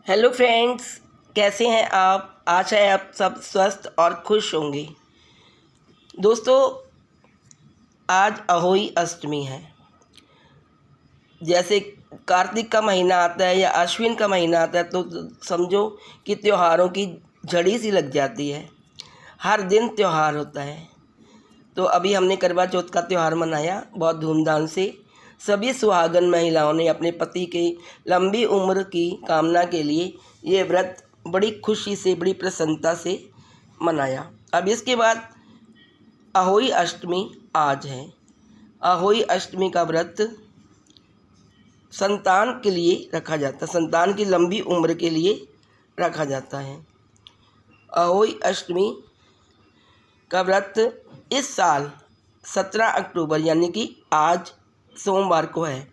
Hello friends, कैसे हैं आप। आशा है आप सब स्वस्थ और खुश होंगे। दोस्तों, आज अहोई अष्टमी है। जैसे कार्तिक का महीना आता है या अश्विन का महीना आता है तो समझो कि त्योहारों की झड़ी सी लग जाती है। हर दिन त्यौहार होता है। तो अभी हमने करवा चौथ का त्यौहार मनाया बहुत धूमधाम से। सभी सुहागन महिलाओं ने अपने पति की लंबी उम्र की कामना के लिए ये व्रत बड़ी खुशी से, बड़ी प्रसन्नता से मनाया। अब इसके बाद अहोई अष्टमी आज है। अहोई अष्टमी का व्रत संतान के लिए रखा जाता है, संतान की लंबी उम्र के लिए रखा जाता है। अहोई अष्टमी का व्रत इस साल 17 अक्टूबर यानी कि आज सोमवार को है।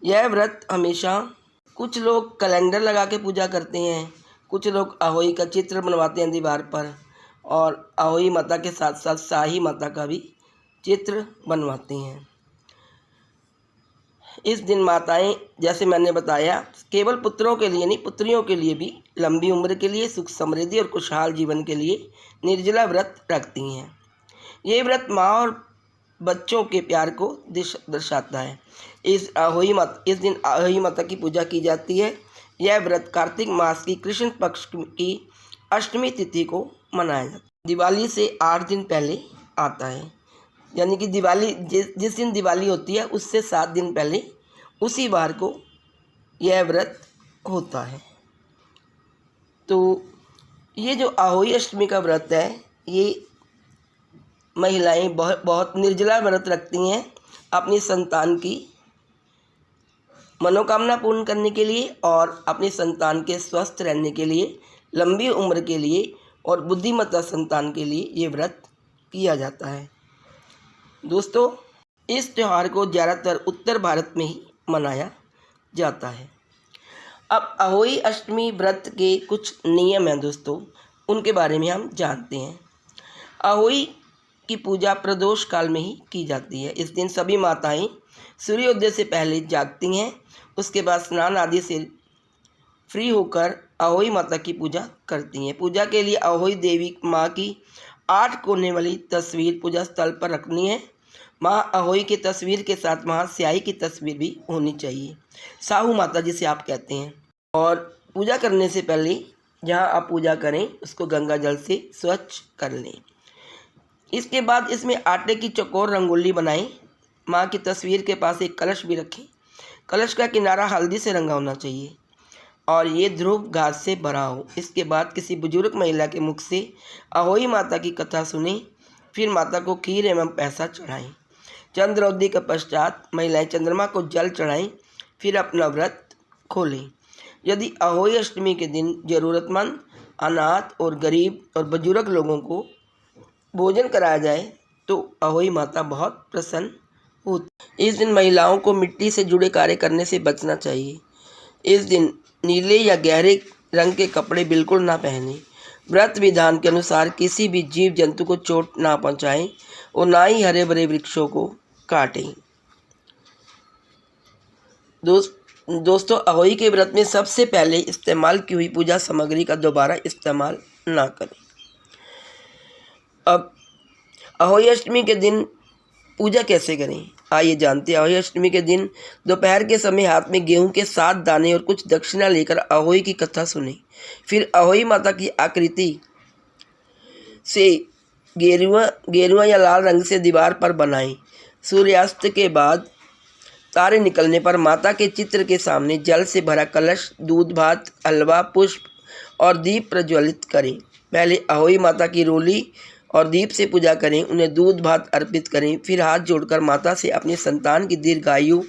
यह व्रत हमेशा कुछ लोग कैलेंडर लगा के पूजा करते हैं, कुछ लोग अहोई का चित्र बनवाते हैं दीवार पर, और अहोई माता के साथ साथ शाही माता का भी चित्र बनवाते हैं। इस दिन माताएं, जैसे मैंने बताया, केवल पुत्रों के लिए नहीं, पुत्रियों के लिए भी लंबी उम्र के लिए, सुख समृद्धि और खुशहाल जीवन के लिए निर्जला व्रत रखती हैं। ये व्रत माँ और बच्चों के प्यार को दर्शाता है। इस दिन अहोई माता की पूजा की जाती है। यह व्रत कार्तिक मास की कृष्ण पक्ष की अष्टमी तिथि को मनाया जाता है। दिवाली से 8 दिन पहले आता है, यानी कि दिवाली जिस दिन दिवाली होती है उससे 7 दिन पहले उसी बार को यह व्रत होता है। तो ये जो अहोई अष्टमी का व्रत है, ये महिलाएं बहुत निर्जला व्रत रखती हैं अपनी संतान की मनोकामना पूर्ण करने के लिए और अपनी संतान के स्वस्थ रहने के लिए, लंबी उम्र के लिए और बुद्धिमत्ता संतान के लिए ये व्रत किया जाता है। दोस्तों, इस त्यौहार को ज़्यादातर उत्तर भारत में ही मनाया जाता है। अब अहोई अष्टमी व्रत के कुछ नियम हैं दोस्तों, उनके बारे में हम जानते हैं। अहोई की पूजा प्रदोष काल में ही की जाती है। इस दिन सभी माताएं सूर्योदय से पहले जागती हैं। उसके बाद स्नान आदि से फ्री होकर अहोई माता की पूजा करती हैं। पूजा के लिए अहोई देवी माँ की 8 कोने वाली तस्वीर पूजा स्थल पर रखनी है। माँ अहोई की तस्वीर के साथ वहाँ स्याही की तस्वीर भी होनी चाहिए, साहू माता जिसे आप कहते हैं। और पूजा करने से पहले जहाँ आप पूजा करें उसको गंगा जल से स्वच्छ कर लें। इसके बाद इसमें आटे की चौकोर रंगोली बनाएं। माँ की तस्वीर के पास एक कलश भी रखें। कलश का किनारा हल्दी से रंगा होना चाहिए और ये ध्रुव घास से भरा हो। इसके बाद किसी बुजुर्ग महिला के मुख से अहोई माता की कथा सुने, फिर माता को खीर एवं पैसा चढ़ाएं। चंद्रोदय के पश्चात महिलाएं चंद्रमा को जल चढ़ाएं, फिर अपना व्रत खोलें। यदि अहोई अष्टमी के दिन ज़रूरतमंद, अनाथ और गरीब और बुजुर्ग लोगों को भोजन कराया जाए तो अहोई माता बहुत प्रसन्न होती। इस दिन महिलाओं को मिट्टी से जुड़े कार्य करने से बचना चाहिए। इस दिन नीले या गहरे रंग के कपड़े बिल्कुल ना पहनें। व्रत विधान के अनुसार किसी भी जीव जंतु को चोट ना पहुंचाएं और ना ही हरे भरे वृक्षों को काटें। दोस्तों, अहोई के व्रत में सबसे पहले इस्तेमाल की हुई पूजा सामग्री का दोबारा इस्तेमाल ना करें। अब अहोई अष्टमी के दिन पूजा कैसे करें, आइए जानते हैं। अहोई अष्टमी के दिन दोपहर के समय हाथ में गेहूं के 7 दाने और कुछ दक्षिणा लेकर अहोई की कथा सुने। फिर अहोई माता की आकृति से गेरुआ या लाल रंग से दीवार पर बनाएं। सूर्यास्त के बाद तारे निकलने पर माता के चित्र के सामने जल से भरा कलश, दूध भात, हलवा, पुष्प और दीप प्रज्वलित करें। पहले अहोई माता की रोली और दीप से पूजा करें, उन्हें दूध भात अर्पित करें। फिर हाथ जोड़कर माता से अपनी संतान की दीर्घायु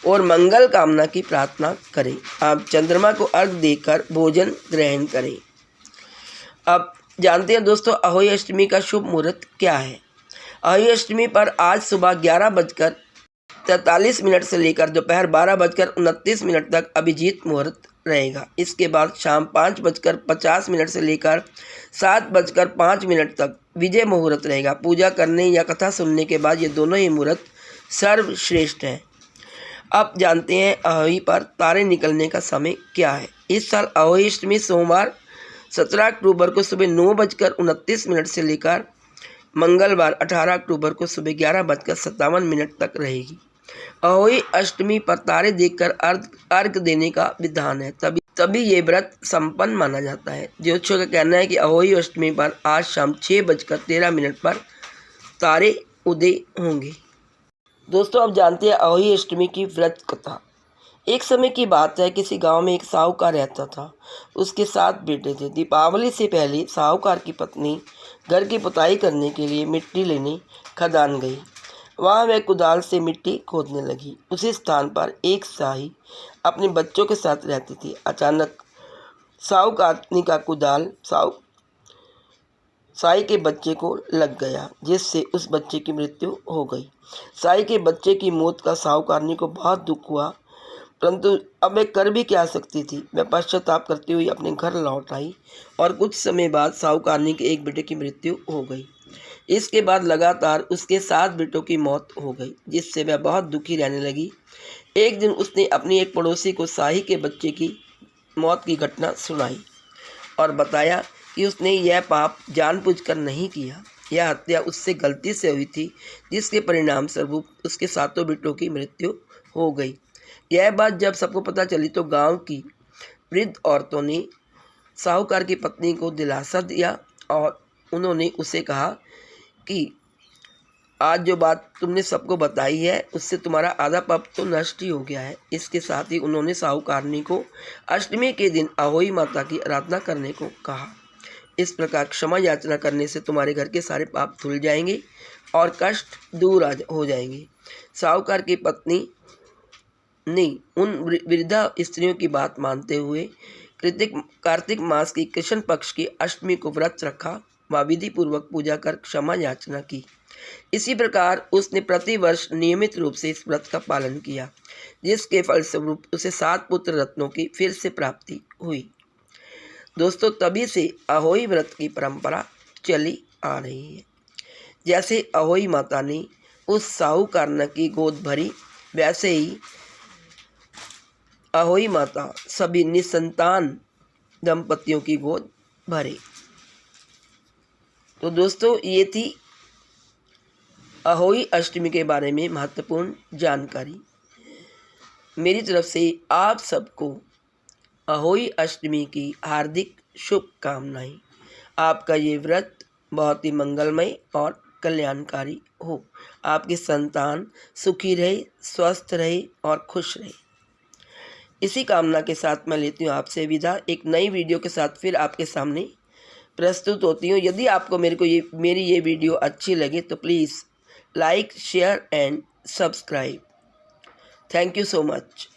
और मंगल कामना की प्रार्थना करें। आप चंद्रमा को अर्घ देकर भोजन ग्रहण करें। अब जानते हैं दोस्तों, अहोई अष्टमी का शुभ मुहूर्त क्या है। अहोई अष्टमी पर आज सुबह 11:43 से लेकर दोपहर 12:29 तक अभिजीत मुहूर्त रहेगा। इसके बाद शाम 5:50 से लेकर 7:05 तक विजय मुहूर्त रहेगा। पूजा करने या कथा सुनने के बाद ये दोनों ही मुहूर्त सर्वश्रेष्ठ हैं। अब जानते हैं अहोई पर तारे निकलने का समय क्या है। इस साल अहोई अष्टमी सोमवार 17 अक्टूबर को सुबह 9:29 से लेकर मंगलवार 18 अक्टूबर को सुबह 11:57 तक रहेगी। अहोई अष्टमी पर तारे देखकर अर्घ देने का विधान है, तभी ये व्रत संपन्न माना जाता है। ज्योतिषियों का कहना है कि अहोई अष्टमी पर आज शाम 6:13 पर तारे उदय होंगे। दोस्तों, अब जानते हैं अहोई अष्टमी की व्रत कथा। एक समय की बात है, किसी गांव में एक साहूकार रहता था। उसके 7 बेटे थे। दीपावली से पहले साहूकार की पत्नी घर की पुताई करने के लिए मिट्टी लेने खदान गई। वहाँ वह कुदाल से मिट्टी खोदने लगी। उसी स्थान पर एक शाही अपने बच्चों के साथ रहती थी। अचानक साहूकारनी का कुदाल साई के बच्चे को लग गया, जिससे उस बच्चे की मृत्यु हो गई। साई के बच्चे की मौत का साहूकारनी को बहुत दुख हुआ, परंतु अब वह कर भी क्या सकती थी। वह पश्चाताप करती हुई अपने घर लौट आई और कुछ समय बाद साहूकारनी के एक बेटे की मृत्यु हो गई। इसके बाद लगातार उसके 7 बेटों की मौत हो गई, जिससे वह बहुत दुखी रहने लगी। एक दिन उसने अपनी एक पड़ोसी को शाही के बच्चे की मौत की घटना सुनाई और बताया कि उसने यह पाप जानबूझकर नहीं किया। यह हत्या उससे गलती से हुई थी, जिसके परिणाम स्वरूप उसके 7 बेटों की मृत्यु हो गई। यह बात जब सबको पता चली तो गांव की वृद्ध औरतों ने साहूकार की पत्नी को दिलासा दिया और उन्होंने उसे कहा कि आज जो बात तुमने सबको बताई है, उससे तुम्हारा आधा पाप तो नष्ट ही हो गया है। इसके साथ ही उन्होंने साहूकारनी को अष्टमी के दिन अहोई माता की आराधना करने को कहा। इस प्रकार क्षमा याचना करने से तुम्हारे घर के सारे पाप धुल जाएंगे और कष्ट दूर हो जाएंगे। साहूकार की पत्नी ने उन वृद्धा स्त्रियों की बात मानते हुए कार्तिक मास की कृष्ण पक्ष की अष्टमी को व्रत रखा व विधि पूर्वक पूजा कर क्षमा याचना की। इसी प्रकार उसने प्रतिवर्ष नियमित रूप से इस व्रत का पालन किया, जिसके फलस्वरूप उसे 7 पुत्र रत्नों की फिर से प्राप्ति हुई। दोस्तों, तभी से अहोई व्रत की परंपरा चली आ रही है। जैसे अहोई माता ने उस साहूकारनी की गोद भरी, वैसे ही अहोई माता सभी निसंतान दंपतियों की गोद भरे। तो दोस्तों, ये थी अहोई अष्टमी के बारे में महत्वपूर्ण जानकारी। मेरी तरफ से आप सबको अहोई अष्टमी की हार्दिक शुभकामनाएं। आपका ये व्रत बहुत ही मंगलमय और कल्याणकारी हो। आपकी संतान सुखी रहे, स्वस्थ रहे और खुश रहे। इसी कामना के साथ मैं लेती हूँ आपसे विदा। एक नई वीडियो के साथ फिर आपके सामने प्रस्तुत होती हूँ। यदि आपको मेरी ये वीडियो अच्छी लगे तो please like, share and subscribe. Thank you so much.